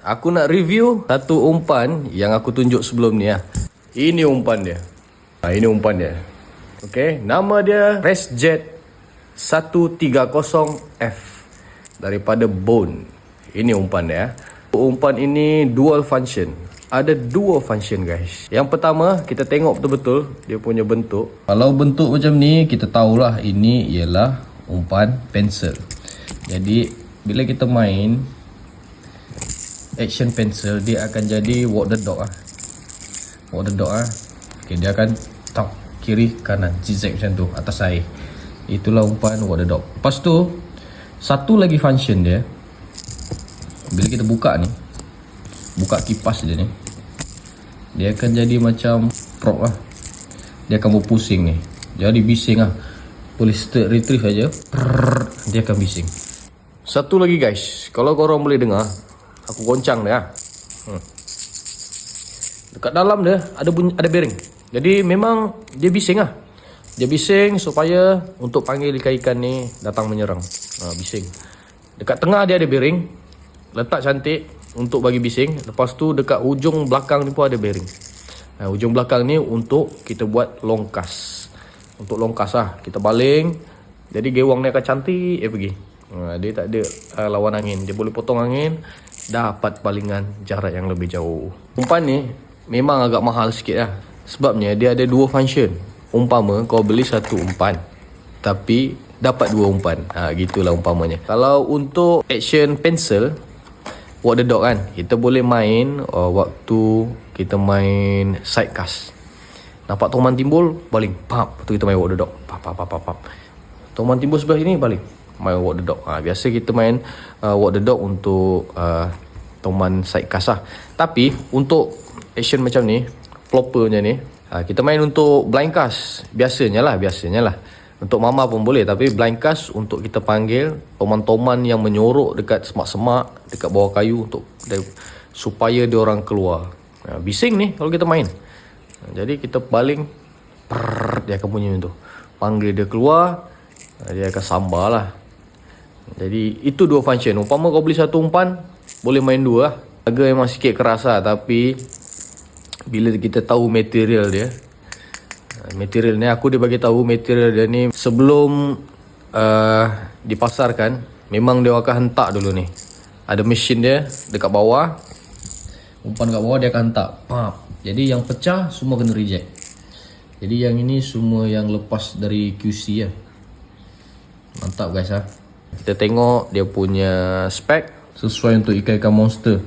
Aku nak review satu umpan yang aku tunjuk sebelum ni lah. Ini umpan dia. Ini umpan dia. Okay, nama dia ResJet 130F daripada Bone. Ini umpan dia. Umpan ini dual function. Ada dua function guys. Yang pertama, kita tengok betul-betul dia punya bentuk. Kalau bentuk macam ni, kita tahulah ini ialah umpan pencil. Jadi bila kita main action pencil, dia akan jadi walk the dog walk the dog okay, dia akan tak kiri kanan zigzag macam tu atas air. Itulah umpan walk the dog. Lepas tu satu lagi function dia, bila kita buka ni, buka kipas dia ni, dia akan jadi macam prop lah. Dia akan berpusing ni, jadi bising lah. Boleh start retrieve aja, dia akan bising. Satu lagi guys, kalau korang boleh dengar, aku goncang dia. Dekat dalam dia ada bunyi, ada bearing. Jadi memang dia bising lah. Dia bising supaya untuk panggil ikan-ikan ni datang menyerang. Bising. Dekat tengah dia ada bearing, letak cantik untuk bagi bising. Lepas tu dekat ujung belakang ni pun ada bearing. Ujung belakang ni untuk kita buat longkas. Untuk longkas lah, kita baling. Jadi gewang ni akan cantik pergi. Dia tak ada lawan angin. Dia boleh potong angin, dapat balingan jarak yang lebih jauh. Umpan ni memang agak mahal sikit lah. Sebabnya dia ada dua function. Umpama kau beli satu umpan, tapi dapat dua umpan. Gitulah umpamanya. Kalau untuk action pencil, walk the dog kan, kita boleh main waktu kita main side cast. Nampak toman timbul, baling, pap. Lepas tu kita main walk the dog, pap. Toman timbul sebelah sini, baling, main walk the dog. Biasa kita main walk the dog untuk toman side cast lah. Tapi untuk action macam ni, floppernya ni, kita main untuk blind cast. Biasanya lah. Untuk mama pun boleh, tapi blind cast untuk kita panggil toman-toman yang menyorok dekat semak-semak, dekat bawah kayu untuk supaya dia orang keluar. Bising ni kalau kita main. Jadi kita baling, dia akan bunyi macam tu. Panggil dia keluar, dia akan sambar lah. Jadi itu dua function. Umpama kau beli satu umpan, boleh main dua lah. Harga memang sikit keras lah, tapi bila kita tahu material dia, material ni aku dia bagi tahu material dia ni sebelum dipasarkan, memang dia akan hentak dulu ni. Ada mesin dia dekat bawah, umpan dekat bawah dia akan hentak. Jadi yang pecah semua kena reject. Jadi yang ini semua yang lepas dari QC lah. Mantap guys lah. Kita tengok dia punya spek sesuai untuk ikan-ikan monster.